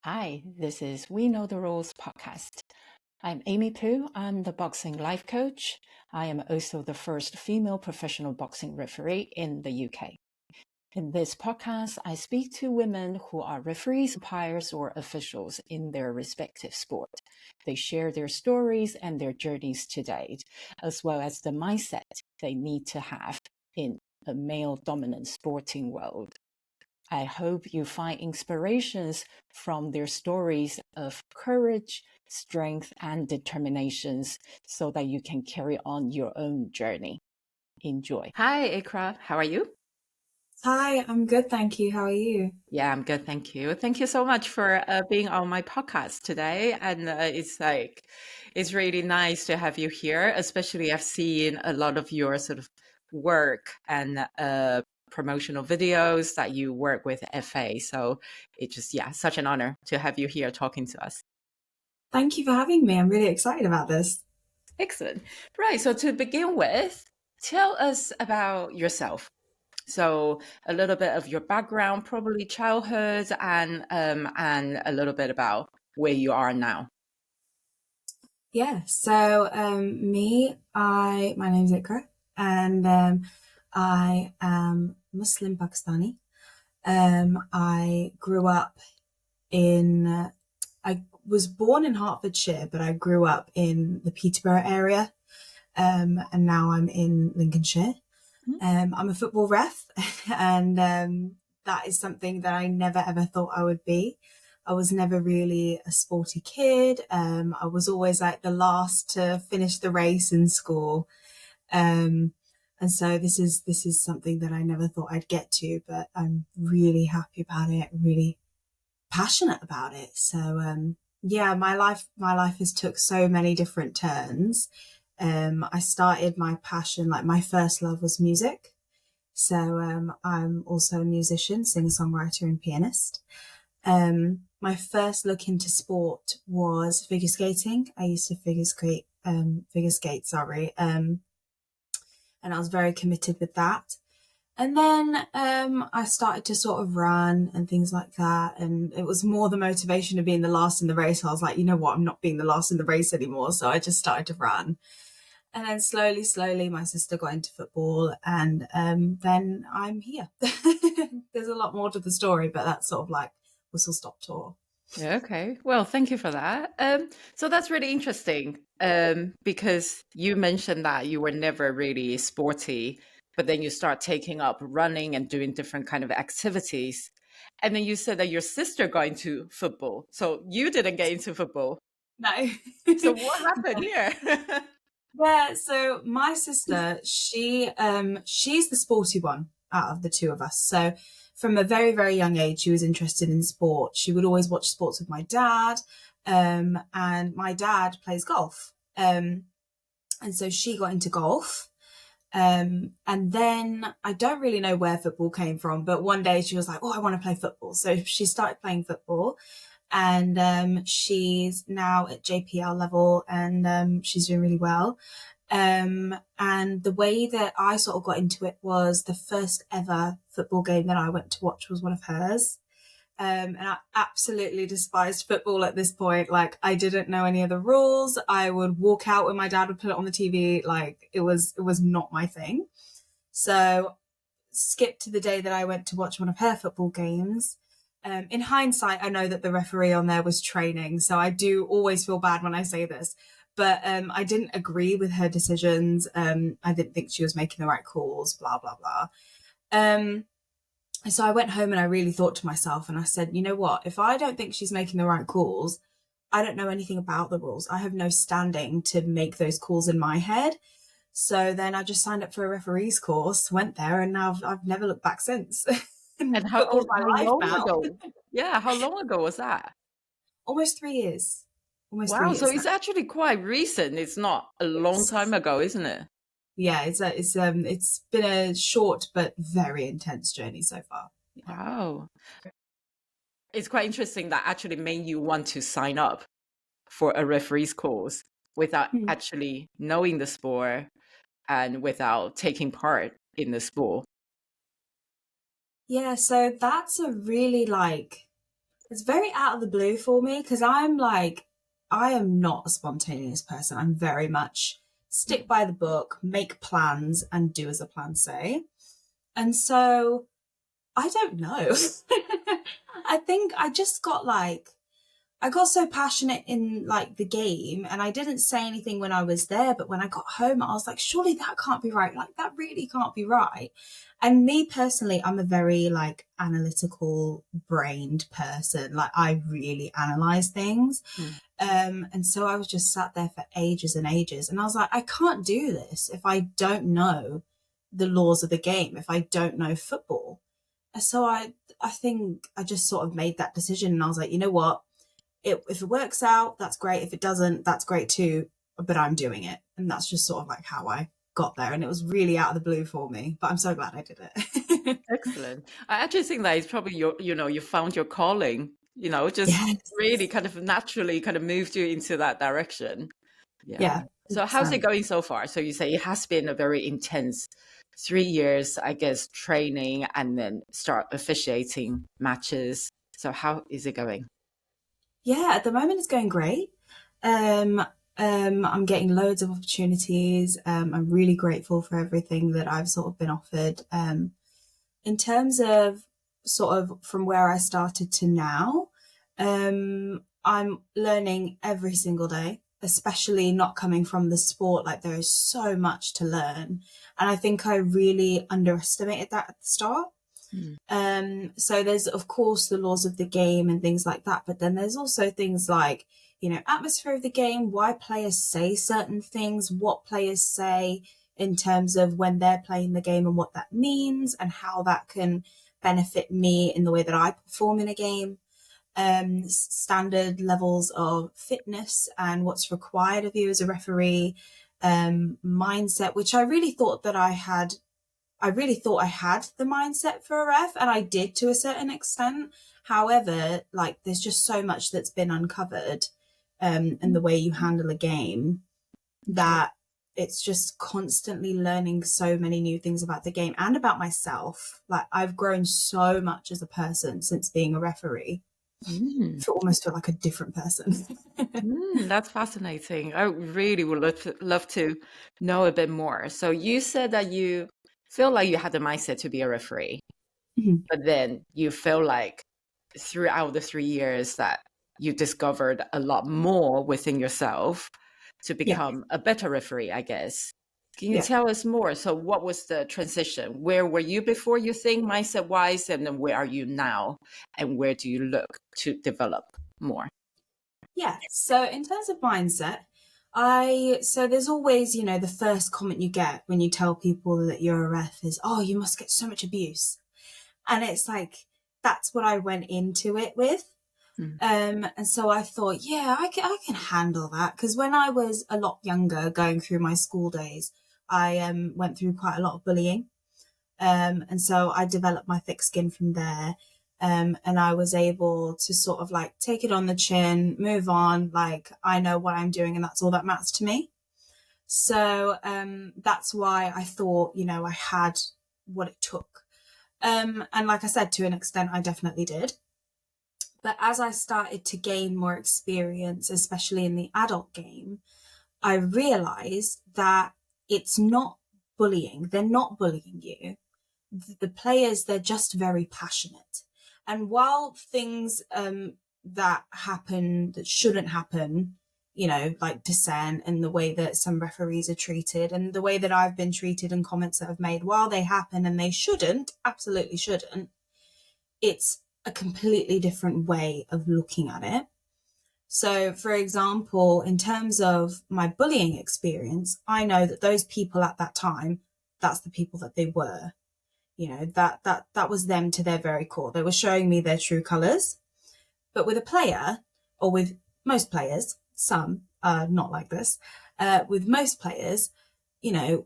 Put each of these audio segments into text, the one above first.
Hi, this is We Know the Rules podcast. I'm Amy Poo. I'm the boxing life coach. I am also the first female professional boxing referee in the UK. In this podcast, I speak to women who are referees, umpires, or officials in their respective sport. They share their stories and their journeys to date, as well as the mindset they need to have in a male-dominant sporting world. I hope you find inspirations from their stories of courage, strength, and determinations so that you can carry on your own journey. Enjoy. Hi, Iqra. How are you? Hi, I'm good, thank you. How are you? Yeah, I'm good. Thank you. Thank you so much for being on my podcast today. And it's really nice to have you here, especially I've seen a lot of your sort of work and promotional videos that you work with FA. So it's just, yeah, such an honor to have you here talking to us. Thank you for having me. I'm really excited about this. Excellent. Right. So to begin with, tell us about yourself. So a little bit of your background, probably childhood, and a little bit about where you are now. Yeah, so my name's Iqra, and I am Muslim Pakistani. I grew up I was born in Hertfordshire, but I grew up in the Peterborough area, and now I'm in Lincolnshire. I'm a football ref, and that is something that I never ever thought I would be. I was never really a sporty kid. I was always like the last to finish the race in school. Um, and so this is something that I never thought I'd get to, but I'm really happy about it, really passionate about it. So yeah, my life has took so many different turns. I started my passion, like my first love was music. So I'm also a musician, singer-songwriter and pianist. My first look into sport was figure skating. I used to figure skate, sorry. And I was very committed with that. And then I started to sort of run and things like that. And it was more the motivation of being the last in the race. I was like, you know what, I'm not being the last in the race anymore. So I just started to run. And then slowly, my sister got into football, and then I'm here. There's a lot more to the story, but that's sort of like whistle stop tour. Yeah, okay. Well, thank you for that. So that's really interesting because you mentioned that you were never really sporty, but then you start taking up running and doing different kind of activities. And then you said that your sister got into football. So you didn't get into football. No. So what happened here? Yeah, so my sister, she's the sporty one out of the two of us. So from a very, very young age, she was interested in sport. She would always watch sports with my dad. And my dad plays golf. And so she got into golf. And then I don't really know where football came from, but one day she was like, "Oh, I want to play football." So she started playing football, and she's now at JPL level, and she's doing really well. And the way that I sort of got into it was the first ever football game that I went to watch was one of hers. And I absolutely despised football at this point. Like, I didn't know any of the rules. I would walk out when my dad would put it on the TV. Like, it was not my thing. So skip to the day that I went to watch one of her football games. In hindsight, I know that the referee on there was training. So I do always feel bad when I say this, but I didn't agree with her decisions. I didn't think she was making the right calls, blah, blah, blah. So I went home and I really thought to myself, and I said, you know what? If I don't think she's making the right calls, I don't know anything about the rules. I have no standing to make those calls in my head. So then I just signed up for a referee's course, went there, and now I've never looked back since. And Football's my how life long now. ago? Yeah, how long ago was that? Almost 3 years. Almost three Wow, so years now. it's actually quite recent. It's not a long time It's ago, isn't it? yeah, it's been a short but very intense journey so far. Yeah. Wow. It's quite interesting that actually made you want to sign up for a referee's course without Hmm. actually knowing the sport and without taking part in the sport. Yeah, so that's a really like It's very out of the blue for me because I'm like, I am not a spontaneous person. I'm very much stick by the book, make plans, and do as the plans say. And so I don't know. I think I just got like, I got so passionate in like the game and I didn't say anything when I was there, but when I got home, I was like, surely that can't be right. Like that really can't be right. And me personally, I'm a very like analytical brained person. Like I really analyze things. Mm. And so I was just sat there for ages and ages. And I was like, I can't do this if I don't know the laws of the game, if I don't know football. And so I think I just sort of made that decision and I was like, you know what? If it works out, that's great. If it doesn't, that's great too. But I'm doing it. And that's just sort of like how I got there. And it was really out of the blue for me. But I'm so glad I did it. Excellent. I actually think that it's probably you found your calling, just Yes. really kind of naturally kind of moved you into that direction. Yeah. Yeah. So how's it 100%. going so far? So you say it has been a very intense 3 years, I guess, training and then start officiating matches. So how is it going? Yeah, at the moment it's going great. Um, I'm getting loads of opportunities. I'm really grateful for everything that I've sort of been offered. In terms of sort of from where I started to now, I'm learning every single day, especially not coming from the sport. Like there is so much to learn. And I think I really underestimated that at the start. Mm. So there's of course the laws of the game and things like that, but then there's also things like, atmosphere of the game, why players say certain things, what players say in terms of when they're playing the game and what that means and how that can benefit me in the way that I perform in a game. Standard levels of fitness and what's required of you as a referee, mindset, which I really thought I had the mindset for a ref, and I did to a certain extent. However, like there's just so much that's been uncovered in the way you handle a game Okay. that it's just constantly learning so many new things about the game and about myself. Like I've grown so much as a person since being a referee. Mm. I feel almost feel like a different person. That's fascinating. I really would love to know a bit more. So you said that you feel like you had the mindset to be a referee, Mhm. but then you feel like throughout the 3 years that you discovered a lot more within yourself to Yeah, become a better referee, I guess. Can you yeah. tell us more? So what was the transition? Where were you before, you think, mindset wise, and then where are you now? And where do you look to develop more? Yeah. So in terms of mindset, so there's always, the first comment you get when you tell people that you're a ref is, oh, you must get so much abuse. And it's like, that's what I went into it with. Mm. And so I thought, yeah, I can handle that. Because when I was a lot younger, going through my school days, I went through quite a lot of bullying. And so I developed my thick skin from there. And I was able to sort of like take it on the chin, move on. Like I know what I'm doing and that's all that matters to me. So that's why I thought, I had what it took. And like I said, to an extent, I definitely did. But as I started to gain more experience, especially in the adult game, I realized that it's not bullying. They're not bullying you. The players, they're just very passionate. And while things that happen that shouldn't happen, like dissent and the way that some referees are treated and the way that I've been treated and comments that I've made, while they happen and they shouldn't, absolutely shouldn't, it's a completely different way of looking at it. So, for example, in terms of my bullying experience, I know that those people at that time, that's the people that they were. That was them to their very core. They were showing me their true colors. But with a player, or with most players, some are not like this, with most players, you know,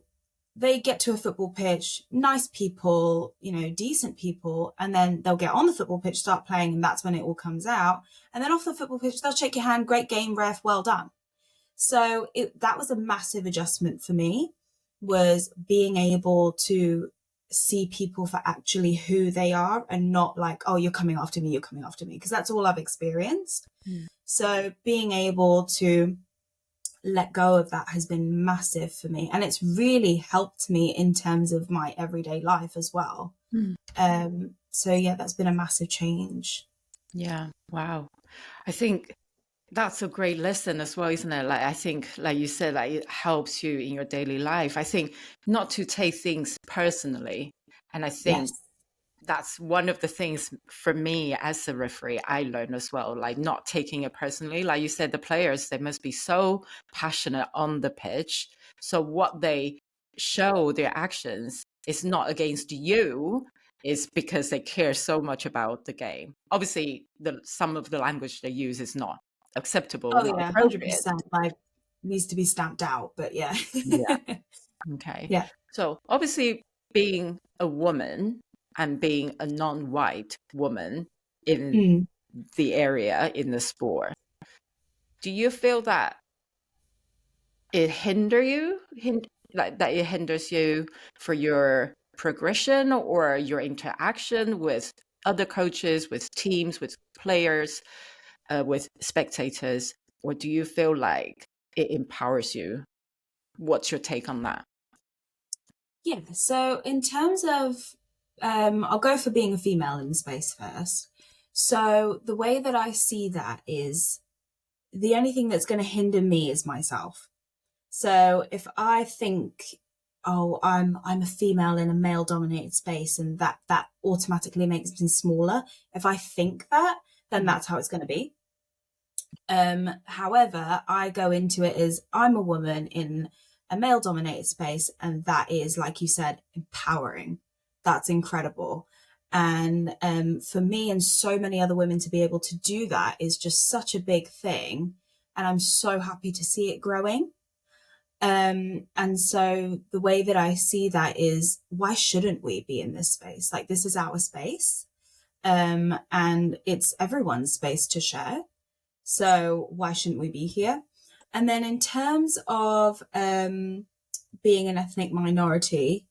they get to a football pitch, nice people, decent people, and then they'll get on the football pitch, start playing, and that's when it all comes out. And then off the football pitch, they'll shake your hand, great game, ref, well done. So that was a massive adjustment for me, was being able to see people for actually who they are and not like, oh, you're coming after me, because that's all I've experienced. So being able to let go of that has been massive for me, and it's really helped me in terms of my everyday life as well. So yeah, that's been a massive change. Yeah. Wow. I think that's a great lesson as well, isn't it? Like, I think, like you said, like it helps you in your daily life. I think not to take things personally. And I think Yes. that's one of the things for me as a referee, I learned as well, like not taking it personally. Like you said, the players, they must be so passionate on the pitch. So what they show, their actions, is not against you, is because they care so much about the game. Obviously, some of the language they use is not acceptable, Oh not yeah, appropriate. 100%. Like, needs to be stamped out, but yeah. Yeah. Okay. Yeah. So obviously, being a woman and being a non-white woman in Mm. the area, in the sport, do you feel that it like that it hinders you for your progression or your interaction with other coaches, with teams, with players, with spectators? Or do you feel like it empowers you? What's your take on that? Yeah. So in terms of, I'll go for being a female in the space first. So the way that I see that is the only thing that's going to hinder me is myself. So if I think, oh, I'm a female in a male dominated space, and that automatically makes me smaller. If I think that, then that's how it's going to be. However, I go into it as I'm a woman in a male dominated space, and that is, like you said, empowering. That's incredible. And for me and so many other women to be able to do that is just such a big thing. And I'm so happy to see it growing. And so the way that I see that is, why shouldn't we be in this space? Like, this is our space. And it's everyone's space to share. So why shouldn't we be here? And then in terms of being an ethnic minority,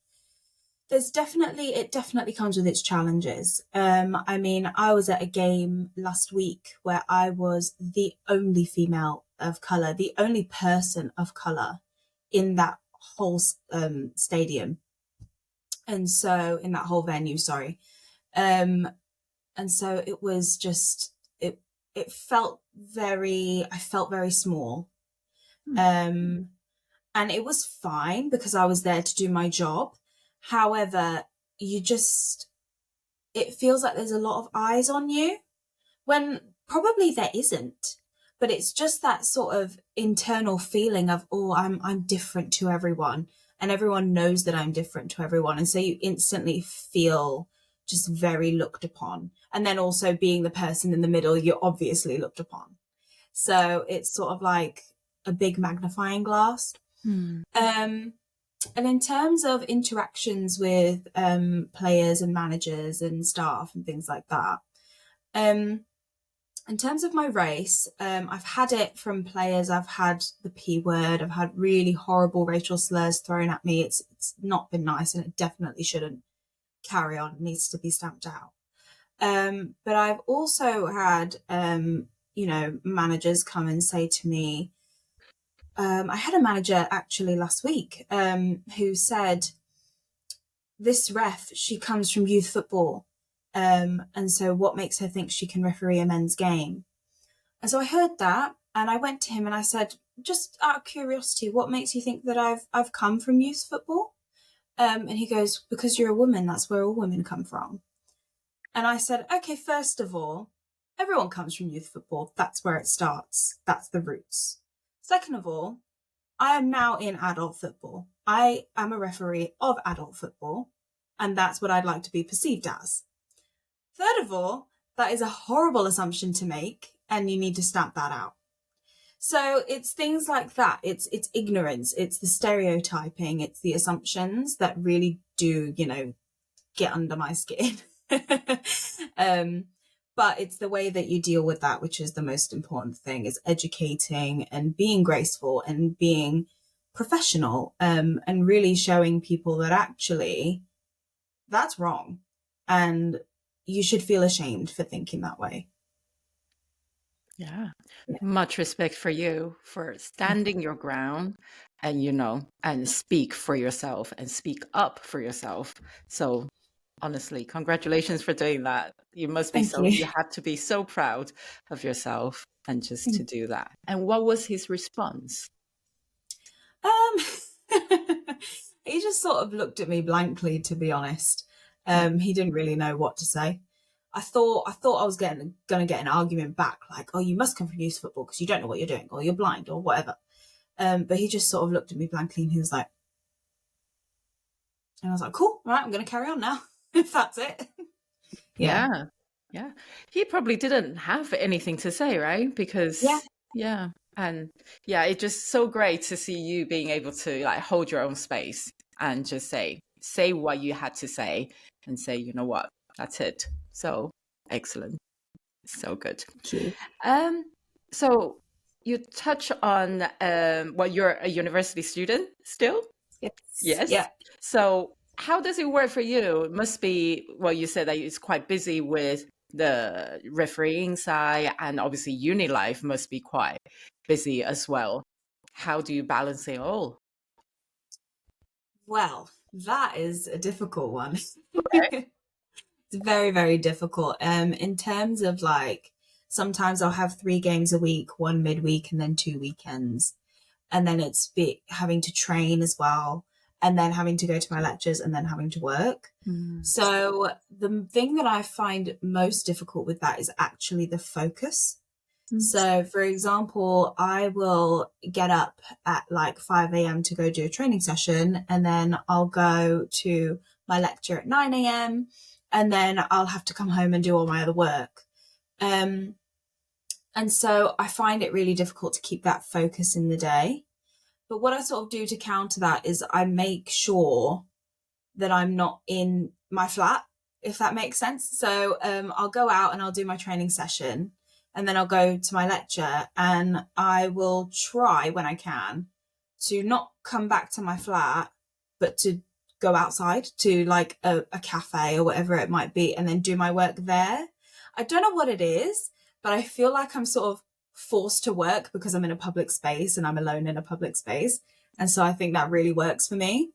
it definitely comes with its challenges. I mean, I was at a game last week where I was the only female of color, the only person of color in that whole stadium. And so in that whole venue, sorry. And so it was just, it felt I felt very small. And it was fine because I was there to do my job. However, it feels like there's a lot of eyes on you when probably there isn't. But it's just that sort of internal feeling of, oh, I'm different to everyone, and everyone knows that I'm different to everyone. And so you instantly feel just very looked upon. And then also being the person in the middle, you're obviously looked upon. So it's sort of like a big magnifying glass. And in terms of interactions with players and managers and staff and things like that, in terms of my race, I've had it from players. I've had the P word. I've had really horrible racial slurs thrown at me. It's not been nice, and it definitely shouldn't carry on. It needs to be stamped out. But I've also had, managers come and say to me, I had a manager actually last week who said, this ref, she comes from youth football. And so what makes her think she can referee a men's game? And so I heard that, and I went to him and I said, just out of curiosity, what makes you think that I've come from youth football? And he goes, because you're a woman, that's where all women come from. And I said, okay, first of all, everyone comes from youth football. That's where it starts. That's the roots. Second of all, I am now in adult football. I am a referee of adult football, and that's what I'd like to be perceived as. Third of all, that is a horrible assumption to make, and you need to stamp that out. So it's things like that. It's ignorance. It's the stereotyping. It's the assumptions that really do, get under my skin. But it's the way that you deal with that, which is the most important thing, is educating and being graceful and being professional, and really showing people that actually that's wrong. And you should feel ashamed for thinking that way. Yeah. Yeah. Much respect for you for standing your ground and, and speak for yourself and speak up for yourself. So honestly, congratulations for doing that. Thank you. You have to be so proud of yourself and just to do that. And what was his response? He just sort of looked at me blankly, to be honest. He didn't really know what to say. I thought I was going to get an argument back, like, oh, you must come from youth football because you don't know what you're doing, or you're blind, or whatever. But he just sort of looked at me blankly, and he was like, and I was like, cool, all right, I'm going to carry on now, if that's it. Yeah. He probably didn't have anything to say, right? Because yeah. And yeah, it's just so great to see you being able to like hold your own space and just say what you had to say and say, you know what, that's it. So excellent. So good. Thank you. So you touch on you're a university student still? Yes. Yeah. So how does it work for you? It must be, well, you said that it's quite busy with the refereeing side, and obviously uni life must be quite busy as well. How do you balance it all? Well, that is a difficult one. It's very, very difficult. In terms of like, sometimes I'll have 3 games a week, 1 midweek, and then 2 weekends. And then it's having to train as well, and then having to go to my lectures, and then having to work. So the thing that I find most difficult with that is actually the focus. So, for example, I will get up at like 5 a.m. to go do a training session, and then I'll go to my lecture at 9 a.m. and then I'll have to come home and do all my other work. And so I find it really difficult to keep that focus in the day. But what I sort of do to counter that is I make sure that I'm not in my flat, if that makes sense. So I'll go out and I'll do my training session, and then I'll go to my lecture, and I will try when I can to not come back to my flat, but to go outside to like a cafe or whatever it might be, and then do my work there. I don't know what it is, but I feel like I'm sort of forced to work because I'm in a public space and I'm alone in a public space. And so I think that really works for me.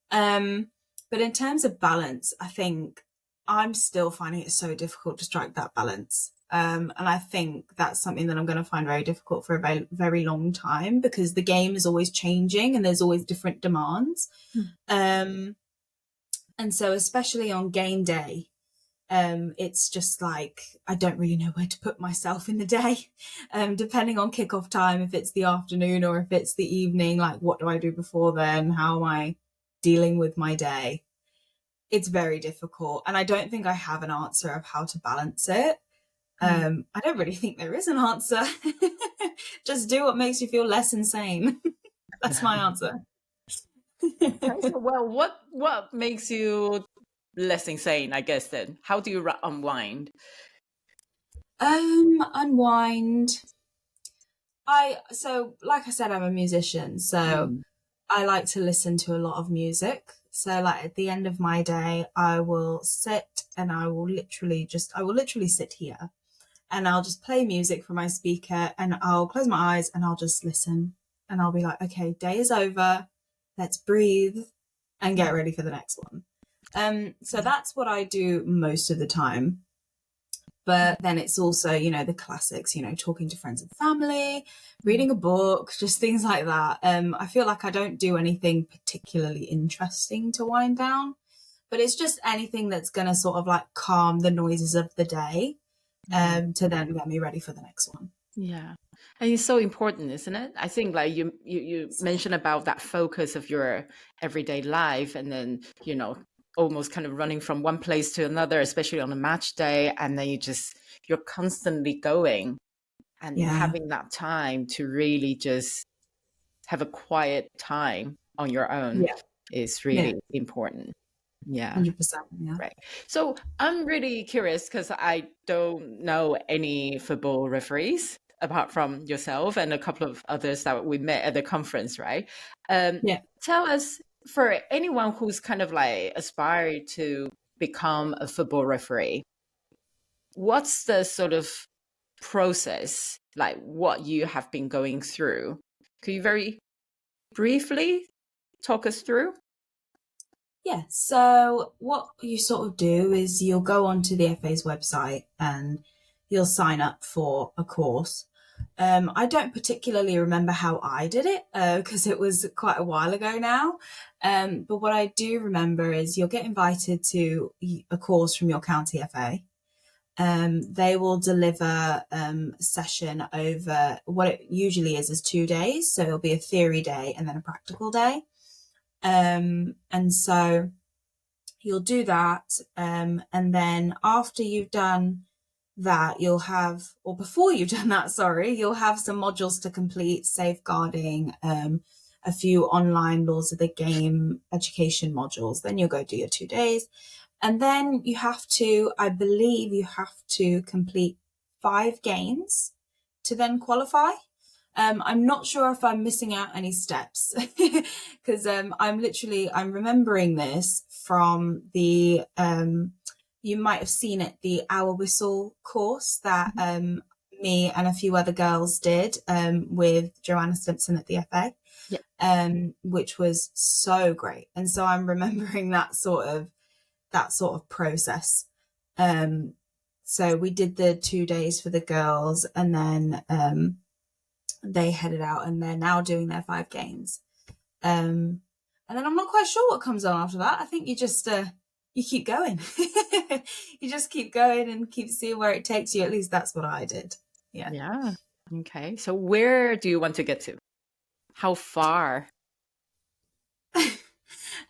But in terms of balance, I think I'm still finding it so difficult to strike that balance. And I think that's something that I'm going to find very difficult for a very, very long time, because the game is always changing and there's always different demands. And so especially on game day, it's just like I don't really know where to put myself in the day, depending on kickoff time, if it's the afternoon or if it's the evening. Like, what do I do before then? How am I dealing with my day? It's very difficult, and I don't think I have an answer of how to balance it. I don't really think there is an answer. Just do what makes you feel less insane. That's my answer. Well, what makes you less insane, I guess, then? How do you unwind? Unwind. So like I said, I'm a musician, so I like to listen to a lot of music. So like at the end of my day, I will sit and I will literally sit here, and I'll just play music from my speaker, and I'll close my eyes and I'll just listen, and I'll be like, okay, day is over. Let's breathe and get ready for the next one. So that's what I do most of the time. But then it's also, the classics, talking to friends and family, reading a book, just things like that. I feel like I don't do anything particularly interesting to wind down, but it's just anything that's going to sort of like calm the noises of the day, to then get me ready for the next one. Yeah. And it's so important, isn't it? I think like you mentioned about that focus of your everyday life, and then, almost kind of running from one place to another, especially on a match day. And then you're constantly going, and having that time to really just have a quiet time on your own is really important. Yeah. 100%. Yeah. Right. So I'm really curious, because I don't know any football referees apart from yourself and a couple of others that we met at the conference, right? Tell us, for anyone who's kind of like aspired to become a football referee, what's the sort of process, like what you have been going through? Could you very briefly talk us through? Yeah, so what you sort of do is you'll go onto the FA's website and you'll sign up for a course. I don't particularly remember how I did it because it was quite a while ago now. But what I do remember is you'll get invited to a course from your county FA. They will deliver a session over what it usually is 2 days. So it'll be a theory day and then a practical day. And so you'll do that. And then after you've done that, you'll have, or before you've done that, sorry, you'll have some modules to complete: safeguarding, a few online laws of the game education modules. Then you'll go do your 2 days. And then you have to, I believe you have to complete 5 games to then qualify. I'm not sure if I'm missing out any steps because I'm remembering this from the, you might have seen it, the Hour Whistle course that me and a few other girls did with Joanna Stimpson at the FA, which was so great. And so I'm remembering that sort of process. So we did the 2 days for the girls, and then they headed out and they're now doing their 5 games. And then I'm not quite sure what comes on after that. I think you just you keep going. You just keep going and keep seeing where it takes you. At least that's what I did. Yeah. Okay, so where do you want to get to? How far?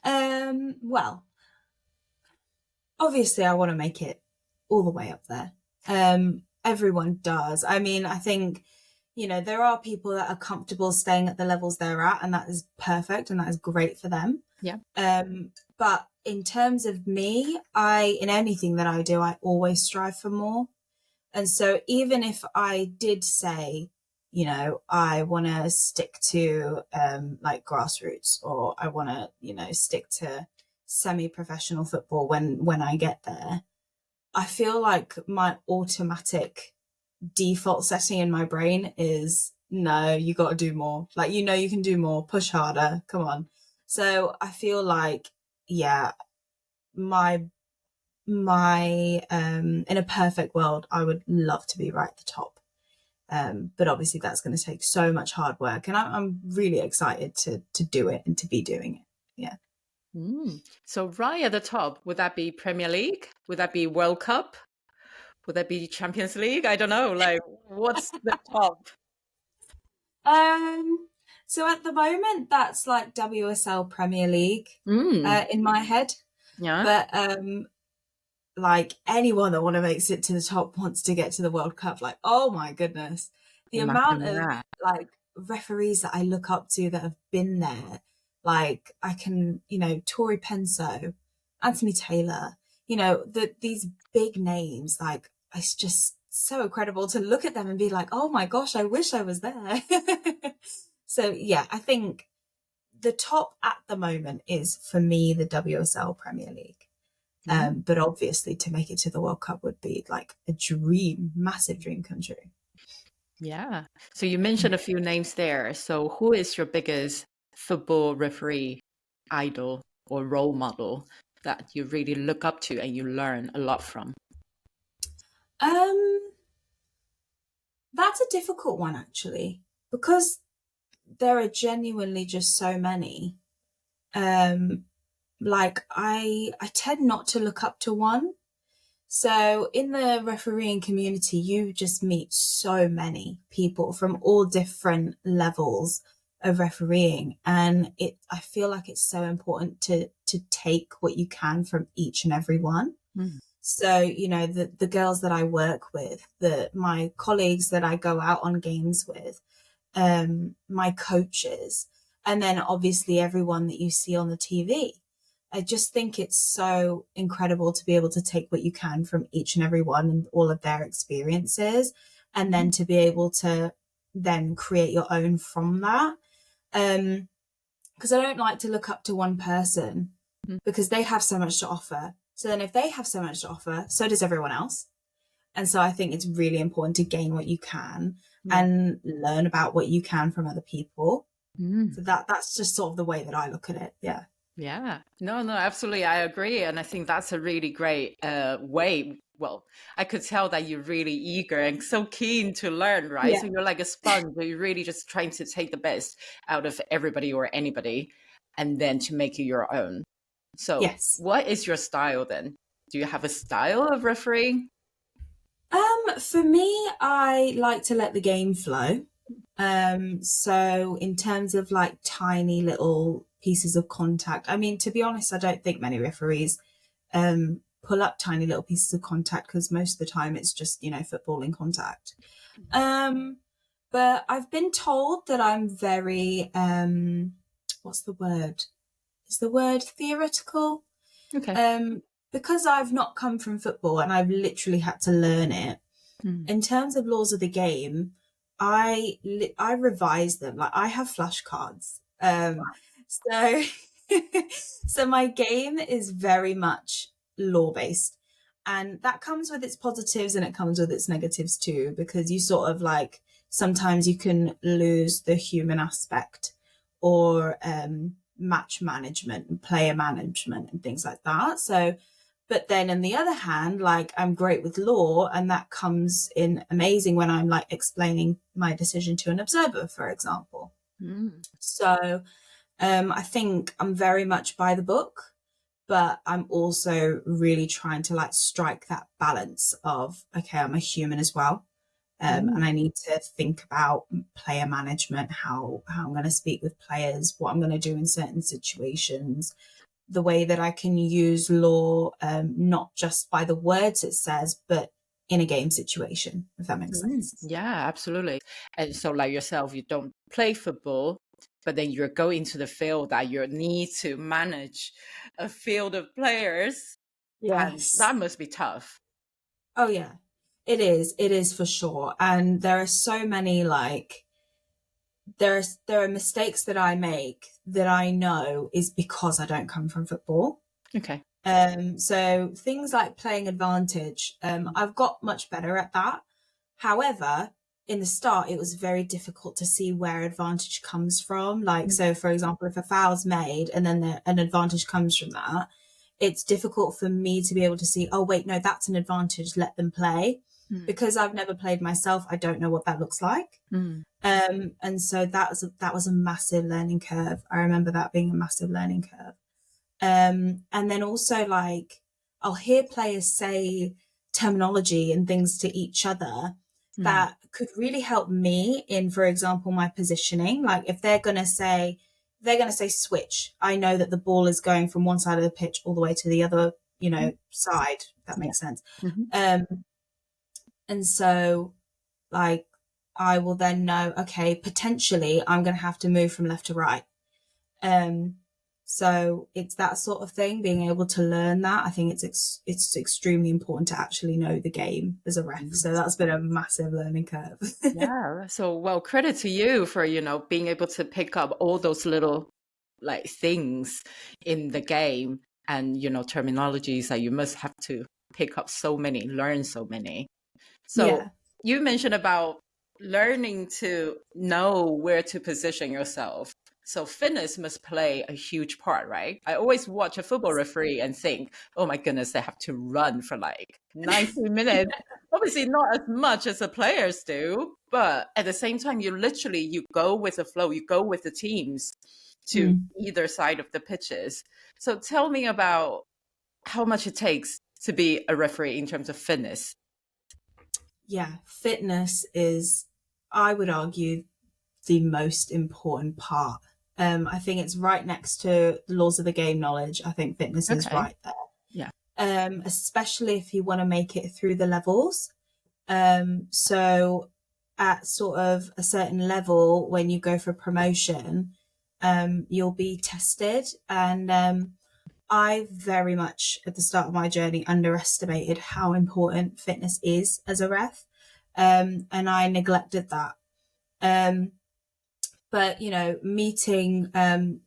Well, obviously I want to make it all the way up there. Everyone does. I mean, I think, there are people that are comfortable staying at the levels they're at, and that is perfect and that is great for them. Yeah. But in terms of me, in anything that I do, I always strive for more. And so even if I did say, I want to stick to like grassroots, or I want to, stick to semi-professional football when I get there, I feel like my automatic default setting in my brain is, no, you got to do more. Like, you can do more, push harder, come on. So I feel like, yeah, my in a perfect world, I would love to be right at the top. But obviously that's going to take so much hard work, and I'm really excited to do it and to be doing it. Yeah. So right at the top, would that be Premier League? Would that be World Cup? Would that be Champions League? I don't know. Like, what's the top? So at the moment, that's like WSL Premier League in my head. Yeah. But like anyone that makes it to the top wants to get to the World Cup. Like, oh my goodness, the amount of like referees that I look up to that have been there. Like, I can, Tori Penso, Anthony Taylor, these big names. Like, it's just so incredible to look at them and be like, oh my gosh, I wish I was there. So yeah, I think the top at the moment is, for me, the WSL Premier League. But obviously to make it to the World Cup would be like a dream, massive dream come true. Yeah. So you mentioned a few names there. So who is your biggest football referee idol or role model that you really look up to and you learn a lot from? That's a difficult one, actually, because there are genuinely just so many. Like, I tend not to look up to one. So in the refereeing community, you just meet so many people from all different levels of refereeing. And I feel like it's so important to take what you can from each and every one. So, the girls that I work with, my colleagues that I go out on games with, my coaches, and then obviously everyone that you see on the TV. I just think it's so incredible to be able to take what you can from each and every one and all of their experiences, and then to be able to then create your own from that. because I don't like to look up to one person because they have so much to offer. So then if they have so much to offer, so does everyone else. And so I think it's really important to gain what you can and learn about what you can from other people. So that's just sort of the way that I look at it. Yeah. Yeah. No, absolutely. I agree. And I think that's a really great way. Well, I could tell that you're really eager and so keen to learn, right? Yeah. So you're like a sponge, but you're really just trying to take the best out of everybody or anybody and then to make it your own. So Yes. what is your style then? Do you have a style of refereeing? For me, I like to let the game flow. So in terms of like tiny little pieces of contact, I mean, to be honest, I don't think many referees pull up tiny little pieces of contact because most of the time it's just, footballing contact. But I've been told that I'm very, what's the word? Is the word theoretical? Okay. Because I've not come from football and I've literally had to learn it. In terms of laws of the game, I revise them. Like I have flashcards. So so my game is very much law based, and that comes with its positives and it comes with its negatives too, because you sort of like sometimes you can lose the human aspect or match management and player management and things like that. So but then on the other hand, like I'm great with law and that comes in amazing when I'm like explaining my decision to an observer, for example. So I think I'm very much by the book, but I'm also really trying to like strike that balance of, okay, I'm a human as well. And I need to think about player management, how I'm going to speak with players, what I'm going to do in certain situations, the way that I can use law, not just by the words it says, but in a game situation, if that makes sense. Yeah, absolutely. And so like yourself, you don't play football, but then you're going to the field that you need to manage a field of players, and Yes. that must be tough. Oh yeah, it is. It is for sure. And there are so many like there are mistakes that I make that I know is because I don't come from football. Okay. So things like playing advantage, I've got much better at that. However, in the start, it was very difficult to see where advantage comes from. Like, so for example, if a foul's made and then an advantage comes from that, it's difficult for me to be able to see, oh, wait, no, that's an advantage. Let them play. Because I've never played myself, I don't know what that looks like. And so that was a massive learning curve. I remember that being a massive learning curve. And then also like I'll hear players say terminology and things to each other that could really help me in, for example, my positioning. Like if they're going to say switch, I know that the ball is going from one side of the pitch all the way to the other, side. That makes sense. And so like I will then know, okay, potentially I'm going to have to move from left to right. So it's that sort of thing, being able to learn that. I think it's extremely important to actually know the game as a ref. So that's been a massive learning curve. Yeah. So, well, credit to you for, being able to pick up all those little like things in the game and, terminologies that you must have to pick up learn so many. So Yeah. you mentioned about learning to know where to position yourself. So fitness must play a huge part, right? I always watch a football referee and think, oh my goodness, they have to run for like 90 minutes. Obviously not as much as the players do, but at the same time, you go with the flow, you go with the teams to either side of the pitches. So tell me about how much it takes to be a referee in terms of fitness. Yeah. Fitness is, I would argue, the most important part. I think it's right next to the laws of the game knowledge. I think fitness is Okay. right there. Yeah. Especially if you want to make it through the levels. So at sort of a certain level, when you go for promotion, you'll be tested. And I very much at the start of my journey underestimated how important fitness is as a ref. And I neglected that. But, meeting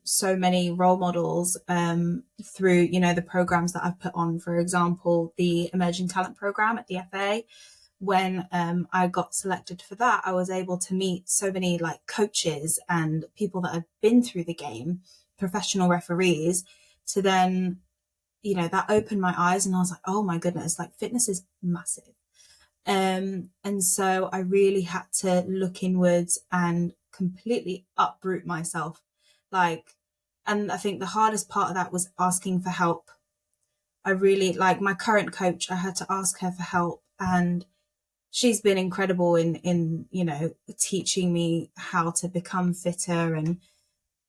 so many role models through, the programs that I've put on, for example, the Emerging Talent Program at the FA, when I got selected for that, I was able to meet so many like coaches and people that have been through the game, professional referees, to then, that opened my eyes and I was like, oh my goodness, like fitness is massive. And so I really had to look inwards and completely uproot myself. And I think the hardest part of that was asking for help. I really, like my current coach, I had to ask her for help, and she's been incredible in teaching me how to become fitter, and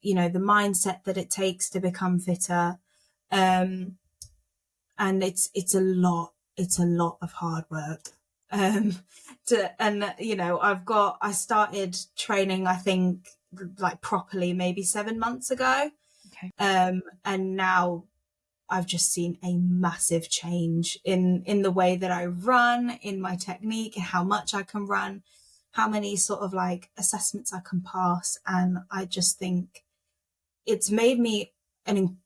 the mindset that it takes to become fitter. And it's a lot of hard work. I started training, I think, like properly maybe 7 months ago. Okay. And now I've just seen a massive change in the way that I run, in my technique, how much I can run, how many sort of like assessments I can pass. And I just think it's made me an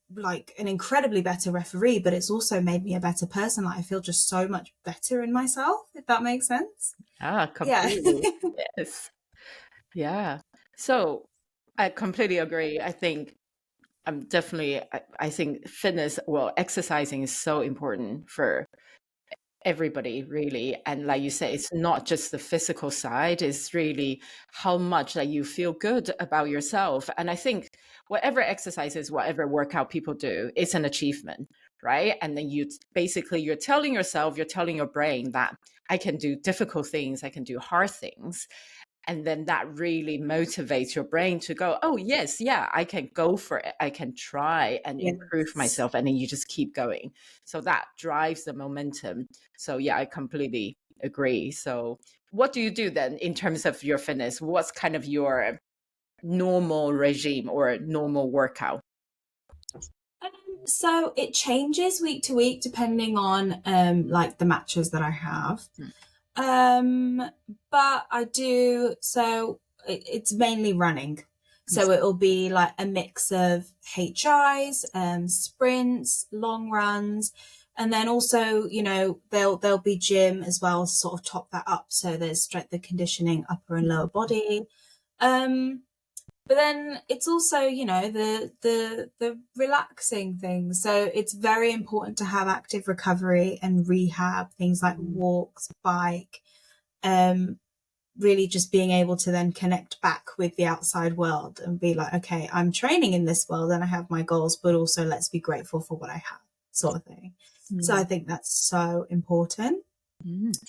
incredibly better referee, but it's also made me a better person. Like I feel just so much better in myself, if that makes sense. Completely. Yes. Yeah. So I completely agree. I think I think fitness, well, exercising is so important for everybody, really. And like you say, it's not just the physical side, it's really how much that you feel good about yourself. And I think whatever exercises, whatever workout people do, it's an achievement, right? And then you're telling yourself, you're telling your brain that I can do difficult things, I can do hard things. And then that really motivates your brain to go, oh, yes, yeah, I can go for it. I can try and improve myself. And then you just keep going. So that drives the momentum. So, yeah, I completely agree. So what do you do then in terms of your fitness? What's kind of your normal regime or normal workout? So it changes week to week depending on like the matches that I have. But I do, so it's mainly running. So it'll be like a mix of HIs, sprints, long runs, and then also, there'll be gym as well to sort of top that up. So there's strength and conditioning, upper and lower body. But then it's also, the relaxing things. So it's very important to have active recovery and rehab, things like walks, bike, really just being able to then connect back with the outside world and be like, okay, I'm training in this world and I have my goals, but also let's be grateful for what I have, sort of thing. So I think that's so important.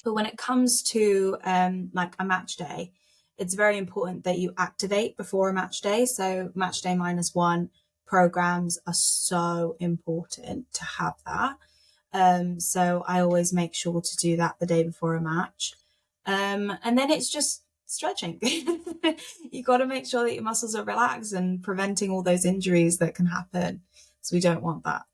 But when it comes to like a match day, it's very important that you activate before a match day. So match day -1 programs are so important to have that. So I always make sure to do that the day before a match. And then it's just stretching. You got to make sure that your muscles are relaxed and preventing all those injuries that can happen. So we don't want that.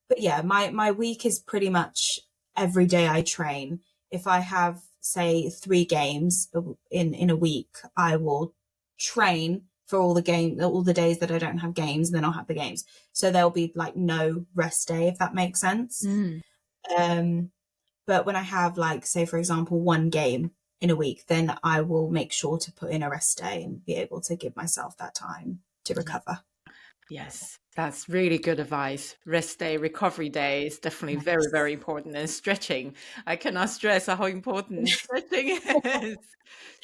But yeah, my week is pretty much every day I train. If I have, say, 3 games in a week, I will train for all the days that I don't have games, and then I'll have the games. So there'll be like no rest day, if that makes sense. But when I have, like, say, for example, 1 game in a week, then I will make sure to put in a rest day and be able to give myself that time to recover. Yes, that's really good advice. Rest day, recovery day is definitely very, very important. And stretching, I cannot stress how important stretching is.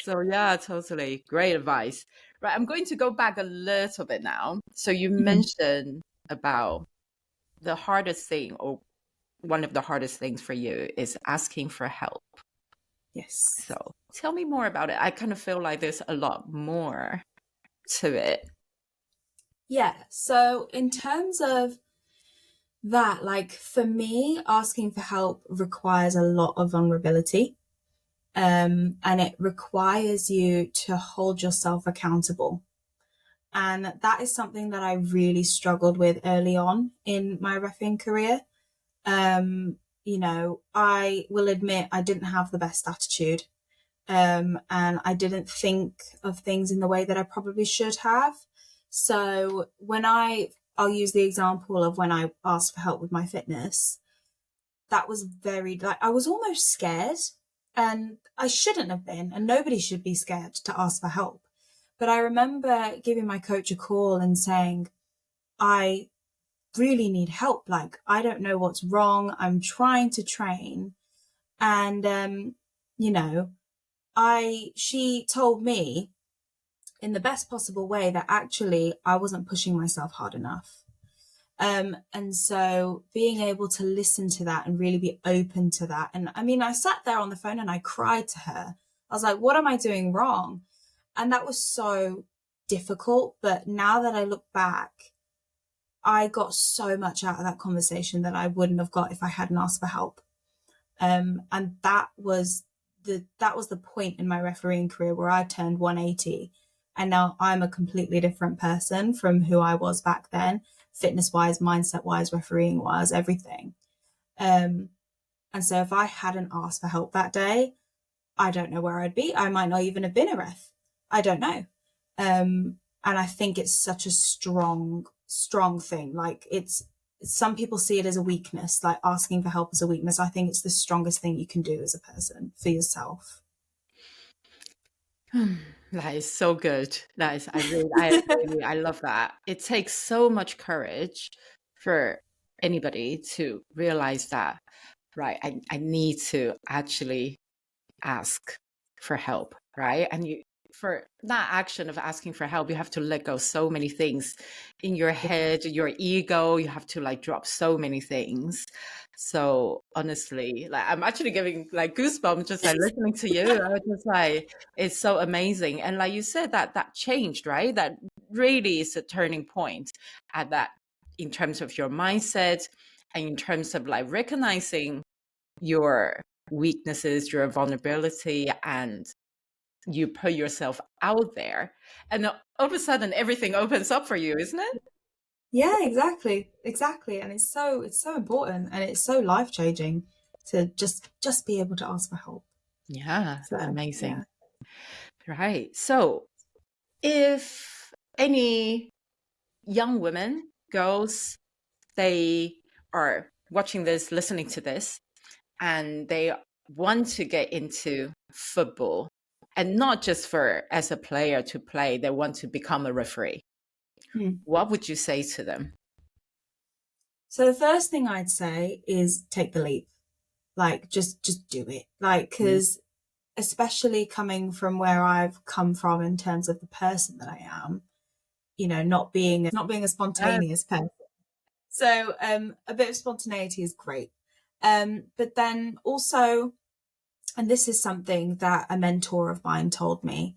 So yeah, totally. Great advice. Right, I'm going to go back a little bit now. So you mentioned about the hardest thing, or one of the hardest things for you is asking for help. Yes. So tell me more about it. I kind of feel like there's a lot more to it. Yeah. So in terms of that, like for me, asking for help requires a lot of vulnerability. And it requires you to hold yourself accountable. And that is something that I really struggled with early on in my reffing career. I will admit I didn't have the best attitude. and I didn't think of things in the way that I probably should have. So I'll use the example of when I asked for help with my fitness. That was very, like, I was almost scared, and I shouldn't have been, and nobody should be scared to ask for help. But I remember giving my coach a call and saying, I really need help. Like, I don't know what's wrong. I'm trying to train. And, you know, she told me in the best possible way that actually I wasn't pushing myself hard enough. And so being able to listen to that and really be open to that. And I mean, I sat there on the phone and I cried to her. I was like, what am I doing wrong? And that was so difficult. But now that I look back, I got so much out of that conversation that I wouldn't have got if I hadn't asked for help. And that was the point in my refereeing career where I turned 180. And now I'm a completely different person from who I was back then, fitness wise, mindset wise, refereeing wise, everything. And so if I hadn't asked for help that day, I don't know where I'd be. I might not even have been a ref. I don't know. And I think it's such a strong thing. Like, some people see it as a weakness, like asking for help as a weakness. I think it's the strongest thing you can do as a person for yourself. That is so good. I love that. It takes so much courage for anybody to realize that, right? I need to actually ask for help, right? And for that action of asking for help, you have to let go so many things in your head, your ego. You have to like drop so many things. So honestly, like, I'm actually getting like goosebumps just like listening to you. I was just like, it's so amazing. And like you said, that changed, right? That really is a turning point at that, in terms of your mindset and in terms of like recognizing your weaknesses, your vulnerability, and you put yourself out there, and all of a sudden everything opens up for you, isn't it? Yeah, exactly. And it's so important, and it's so life-changing to just be able to ask for help. Yeah, So amazing. yeah. Right. So if any young women, girls, they are watching this, listening to this, and they want to get into football, and not just for as a player to play, they want to become a referee, what would you say to them? So the first thing I'd say is take the leap. Like, just do it. Like, because especially coming from where I've come from in terms of the person that I am, you know, not being a spontaneous person. So a bit of spontaneity is great. But then also, and this is something that a mentor of mine told me,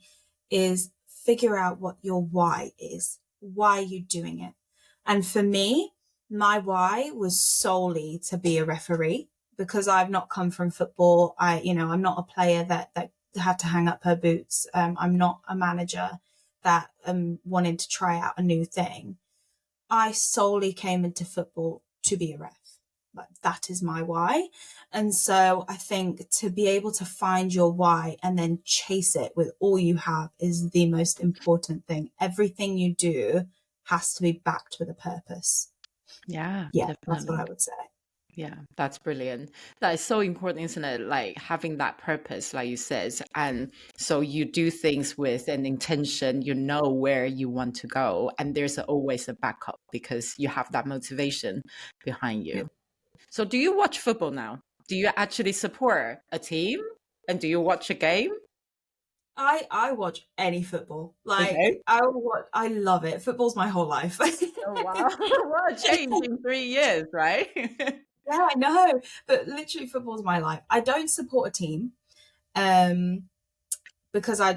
is figure out what your why is. Why are you doing it? And for me, my why was solely to be a referee, because I've not come from football. I'm not a player that had to hang up her boots. I'm not a manager that wanted to try out a new thing. I solely came into football to be a ref. Like, that is my why. And so I think to be able to find your why and then chase it with all you have is the most important thing. Everything you do has to be backed with a purpose. Yeah, Yeah, that's what definitely. I would say. Yeah, that's brilliant. That is so important, isn't it? Like having that purpose, like you said. And so you do things with an intention, you know where you want to go. And there's always a backup because you have that motivation behind Yeah. you. So do you watch football now? Do you actually support a team? And do you watch a game? I watch any football. Okay. Like, I love it. Football's my whole life. Oh, wow. What a change in 3 years, right? Yeah, I know. But literally football's my life. I don't support a team. Um, because I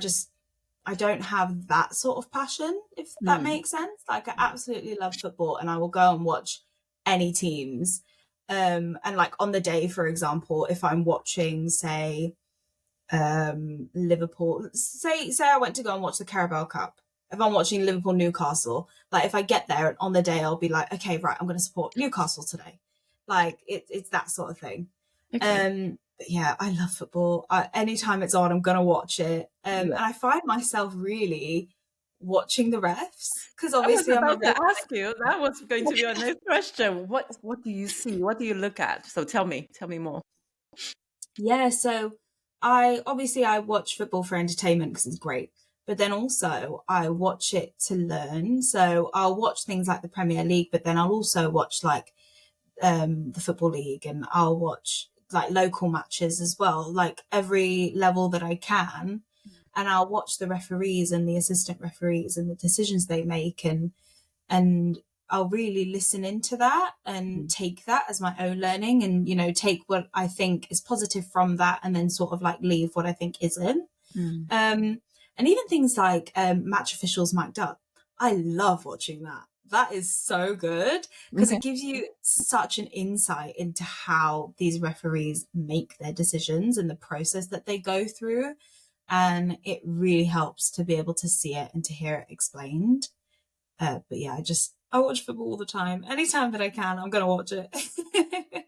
don't have that sort of passion, if that Hmm. makes sense. Like, I absolutely love football and I will go and watch any teams. And like on the day, for example, if I'm watching, say, Liverpool, say I went to go and watch the Carabao Cup. If I'm watching Liverpool Newcastle, like, if I get there and on the day I'll be like, okay, right, I'm going to support Newcastle today. Like, it's that sort of thing. Okay. But yeah, I love football. Anytime it's on, I'm gonna watch it. And Yeah. I find myself really watching the refs because I was obviously I'm a about really to ask you. That was going to be our next question. What do you see? What do you look at? So tell me more. yeah. So I watch football for entertainment because it's great, but then also I watch it to learn. So I'll watch things like the Premier League, but then I'll also watch like the Football League, and I'll watch like local matches as well, like every level that I can. And I'll watch the referees and the assistant referees and the decisions they make, and I'll really listen into that and take that as my own learning, and take what I think is positive from that, and then sort of like leave what I think isn't. Mm. And even things like match officials mic'd up. I love watching that. That is so good because Okay. it gives you such an insight into how these referees make their decisions and the process that they go through. And it really helps to be able to see it and to hear it explained. But yeah, I watch football all the time. Anytime that I can, I'm going to watch it.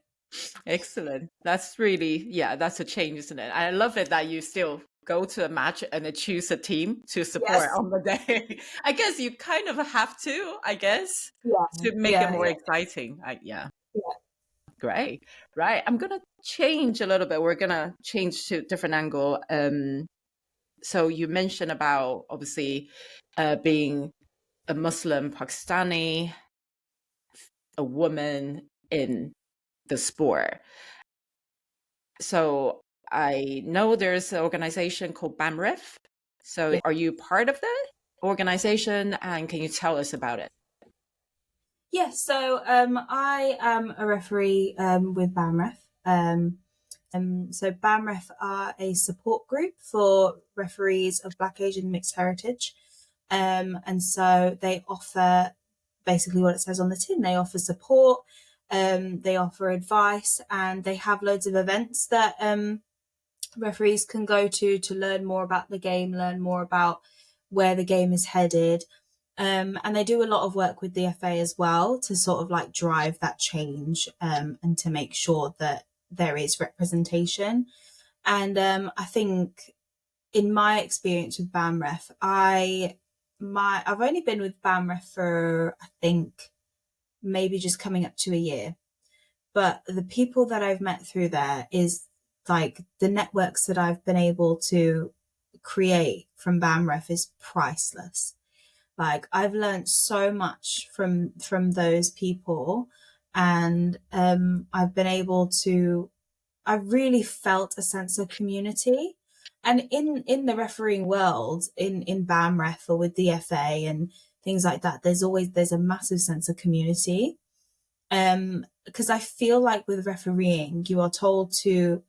Excellent. That's really, that's a change, isn't it? I love it that you still go to a match and then choose a team to support Yes. on the day. I guess you kind of have to, Yeah. to make it Yeah. more Yeah. exciting. Yeah. Yeah. Great. Right. I'm going to change a little bit. We're going to change to a different angle. So you mentioned about obviously being a Muslim Pakistani, a woman in the sport. So I know there's an organization called BAMREF. So Yeah. are you part of that organization? And can you tell us about it? Yes, so I am a referee with BAMREF. So BAMREF are a support group for referees of Black, Asian, mixed heritage. And so they offer basically what it says on the tin. They offer support, they offer advice, and they have loads of events that referees can go to learn more about the game, learn more about where the game is headed. And they do a lot of work with the FA as well to sort of like drive that change, and to make sure that there is representation. And I think in my experience with BAMREF, I've only been with BAMREF for, I think, maybe just coming up to a year. But the people that I've met through there is like the networks that I've been able to create from BAMREF is priceless. Like I've learned so much from those people, and I've really felt a sense of community. And in the refereeing world, in BAMREF or with the FA and things like that, there's a massive sense of community. Because I feel like with refereeing, you are told to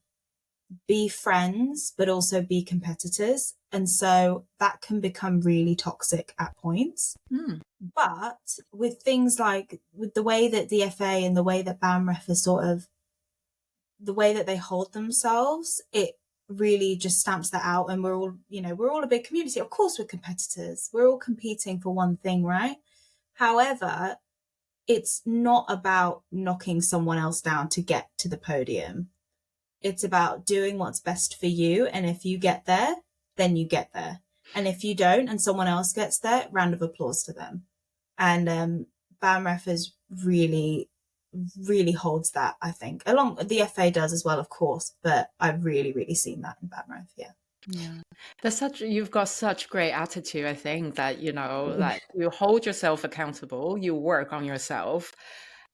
be friends, but also be competitors. And so that can become really toxic at points. Hmm. But with things like with the way that the FA and the way that BAMREF is sort of the way that they hold themselves, it really just stamps that out. And we're all a big community. Of course, we're competitors. We're all competing for one thing, right? However, it's not about knocking someone else down to get to the podium. It's about doing what's best for you. And if you get there, then you get there. And if you don't and someone else gets there, round of applause to them. And BAMREF is really, really holds that, I think. Along the FA does as well, of course, but I've really, really seen that in BAMREF, yeah. Yeah. You've got such great attitude, I think, that, like you hold yourself accountable, you work on yourself.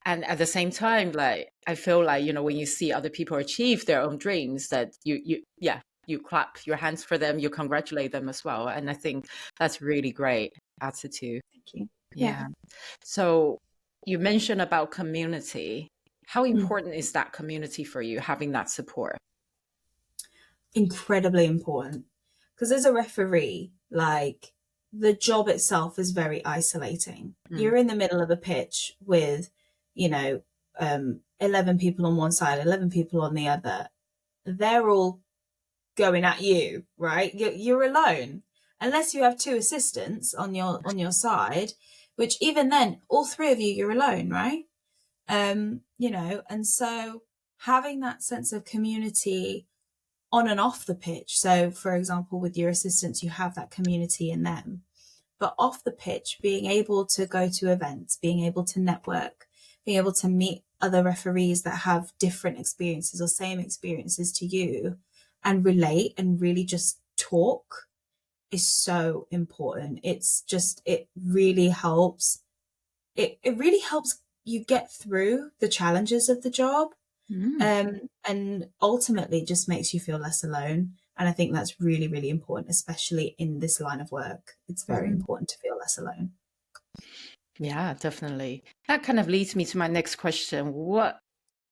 And at the same time, like, I feel like, when you see other people achieve their own dreams, that you clap your hands for them, you congratulate them as well. And I think that's really great attitude. Thank you. Yeah. So you mentioned about community. How important is that community for you, having that support? Incredibly important. Because as a referee, like the job itself is very isolating. You're in the middle of a pitch with, 11 people on one side, 11 people on the other. They're all going at you, right? You're alone. Unless you have two assistants on your side, which even then, all three of you, you're alone, right? And so having that sense of community on and off the pitch. So, for example, with your assistants, you have that community in them. But off the pitch, being able to go to events, being able to network, being able to meet other referees that have different experiences or same experiences to you and relate and really just talk is so important. It's just, it really helps. It really helps you get through the challenges of the job. And ultimately just makes you feel less alone. And I think that's really, really important, especially in this line of work. It's very important to feel less alone. Yeah, definitely. That kind of leads me to my next question. What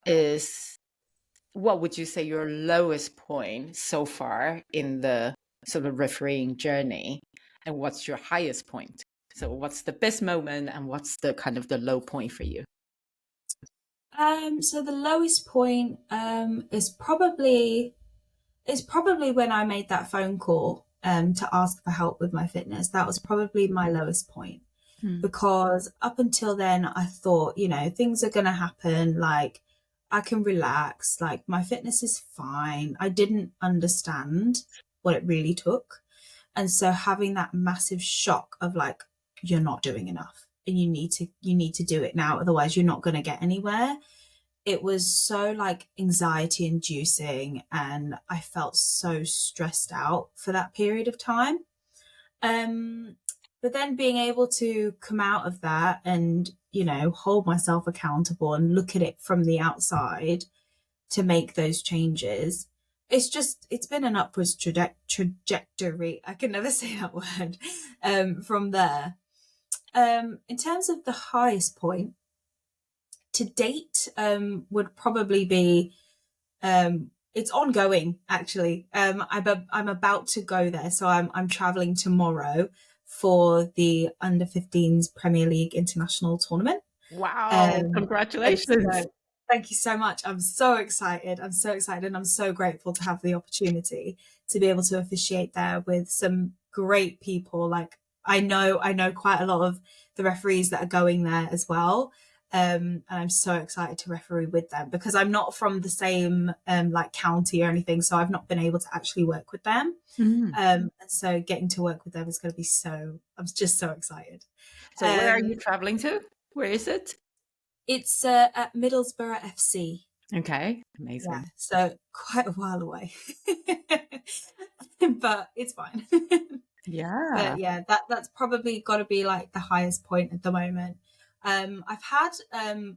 would you say your lowest point so far in the sort of refereeing journey? And what's your highest point? So what's the best moment and what's the kind of the low point for you? So the lowest point is probably when I made that phone call to ask for help with my fitness. That was probably my lowest point. Because up until then I thought, things are going to happen, like I can relax, like my fitness is fine. I didn't understand what it really took. And so having that massive shock of like, you're not doing enough and you need to do it now, otherwise you're not going to get anywhere. It was so like anxiety inducing and I felt so stressed out for that period of time. But then being able to come out of that and, hold myself accountable and look at it from the outside to make those changes. It's been an upwards trajectory. I can never say that word, from there. In terms of the highest point to date, would probably be, it's ongoing actually. I'm about to go there. So I'm traveling tomorrow for the under 15s Premier League international tournament. Wow, congratulations. Thank you so much. I'm so excited. I'm so excited and I'm so grateful to have the opportunity to be able to officiate there with some great people. Like I know quite a lot of the referees that are going there as well. And I'm so excited to referee with them because I'm not from the same like county or anything. So I've not been able to actually work with them. And so getting to work with them is going to be I'm just so excited. So where are you traveling to? Where is it? It's at Middlesbrough FC. Okay, amazing. Yeah, so quite a while away, but it's fine. Yeah. But yeah, that's probably got to be like the highest point at the moment. I've had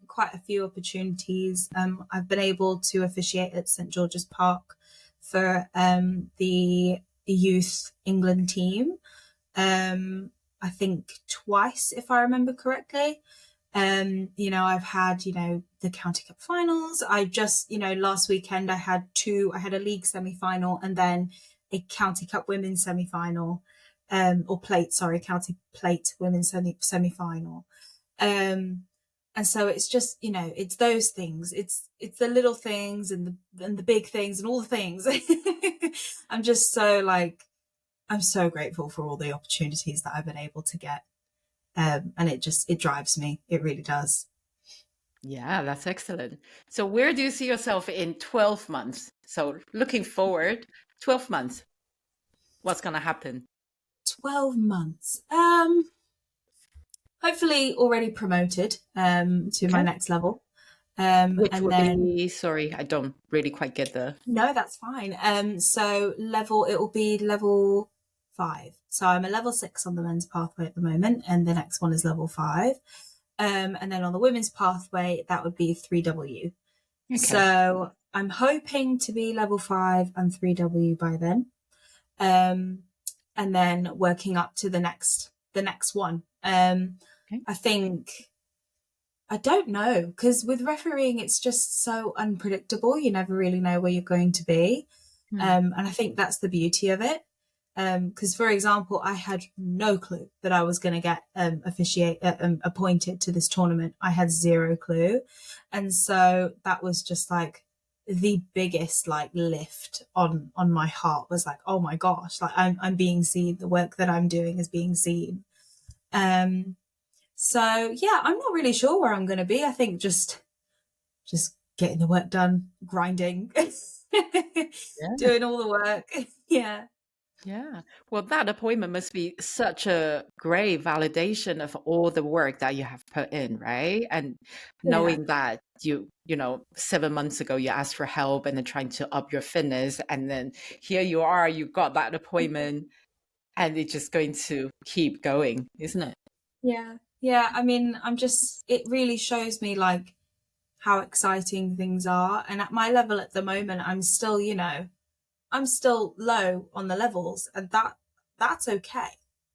quite a few opportunities. I've been able to officiate at St George's Park for the youth England team. I think twice, if I remember correctly. I've had, the county cup finals. I just, last weekend I had a league semi-final and then a county cup women's semi-final, county plate women's semi-final. And so it's just, it's those things. It's the little things and the big things and all the things. I'm just so I'm so grateful for all the opportunities that I've been able to get. And it drives me. It really does. Yeah, that's excellent. So where do you see yourself in 12 months? So looking forward, 12 months, what's going to happen? 12 months. Hopefully already promoted to my next level. Which and would then be, sorry, I don't really quite get the... No, that's fine. So it will be level 5. So I'm a level 6 on the men's pathway at the moment, and the next one is level 5. And then on the women's pathway, that would be 3W. Okay. So I'm hoping to be level 5 and 3W by then. And then working up to the next one. Okay. I don't know, because with refereeing, it's just so unpredictable. You never really know where you're going to be. And I think that's the beauty of it. Because, for example, I had no clue that I was going to get appointed to this tournament. I had zero clue. And so that was just like the biggest lift on my heart, was like, oh my gosh, I'm being seen. The work that I'm doing is being seen. So yeah, I'm not really sure where I'm going to be. I think just getting the work done, grinding, Yeah. doing all the work. Yeah. Yeah. Well, that appointment must be such a great validation of all the work that you have put in, right? And Yeah. knowing that you know, 7 months ago you asked for help and then trying to up your fitness, and then here you are, you got that appointment, and it's just going to keep going, isn't it? Yeah. Yeah. I mean, it really shows me like how exciting things are. And at my level at the moment, I'm still low on the levels, and that's okay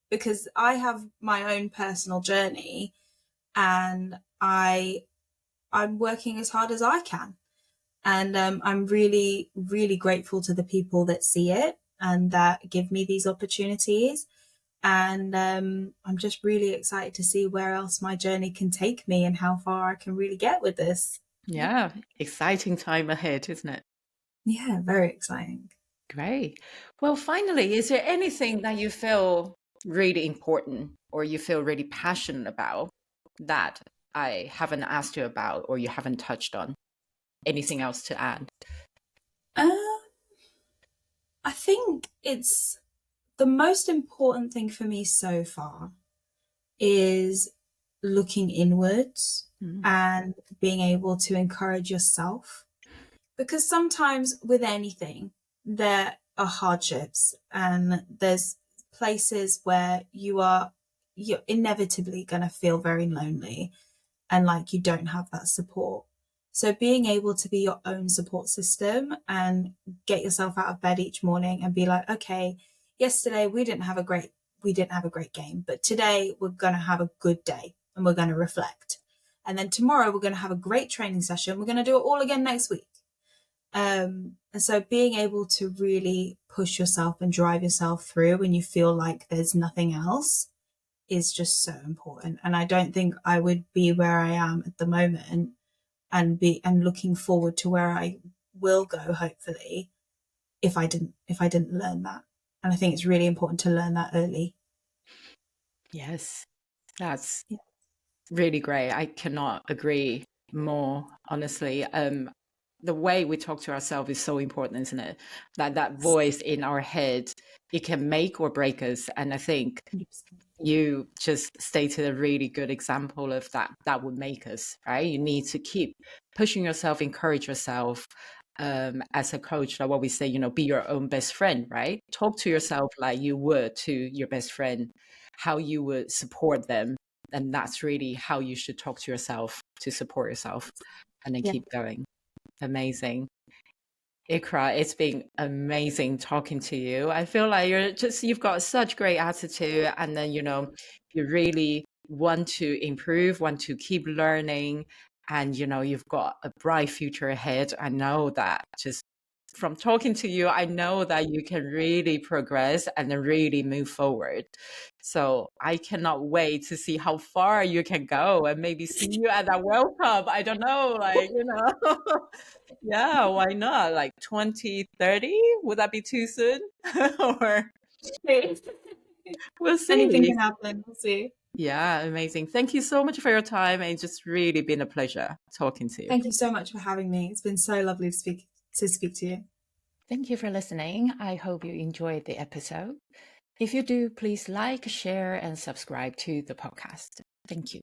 because I have my own personal journey, and I'm working as hard as I can. And I'm really, really grateful to the people that see it and that give me these opportunities. And I'm just really excited to see where else my journey can take me and how far I can really get with this. Yeah. Exciting time ahead, isn't it? Yeah, very exciting. Great. Well, finally, is there anything that you feel really important or you feel really passionate about that I haven't asked you about or you haven't touched on? Anything else to add? Uh, I think it's the most important thing for me so far is looking inwards Mm. and being able to encourage yourself. Because sometimes with anything, there are hardships and there's places where you're inevitably going to feel very lonely and like you don't have that support. So being able to be your own support system and get yourself out of bed each morning and be like, okay, yesterday we didn't have a great game, but today we're going to have a good day and we're going to reflect. And then tomorrow we're going to have a great training session. We're going to do it all again next week. And so being able to really push yourself and drive yourself through when you feel like there's nothing else is just so important. And I don't think I would be where I am at the moment and looking forward to where I will go, hopefully, if I didn't learn that. And I think it's really important to learn that early. Yes, that's Yeah. really great. I cannot agree more, honestly. The way we talk to ourselves is so important, isn't it? That voice in our head, it can make or break us. And I think 100%. you just stated a really good example of that would make us, right? You need to keep pushing yourself, encourage yourself. As a coach, like what we say, you know, be your own best friend, right? Talk to yourself like you would to your best friend, how you would support them. And that's really how you should talk to yourself to support yourself and then Yeah. keep going. Amazing. Iqra, it's been amazing talking to you. I feel like you've got such great attitude, and then, you know, you really want to improve, want to keep learning, and, you know, you've got a bright future ahead. I know that just from talking to you, I know that you can really progress and then really move forward. So I cannot wait to see how far you can go and maybe see you at that World Cup. I don't know, like, you know. Yeah, why not? Like 2030? Would that be too soon? Or we'll Anything see. can happen. We'll see. Yeah, amazing. Thank you so much for your time. It's just really been a pleasure talking to you. Thank you so much for having me. It's been so lovely to speak to you. Thank you for listening. I hope you enjoyed the episode. If you do, please like, share, and subscribe to the podcast. Thank you.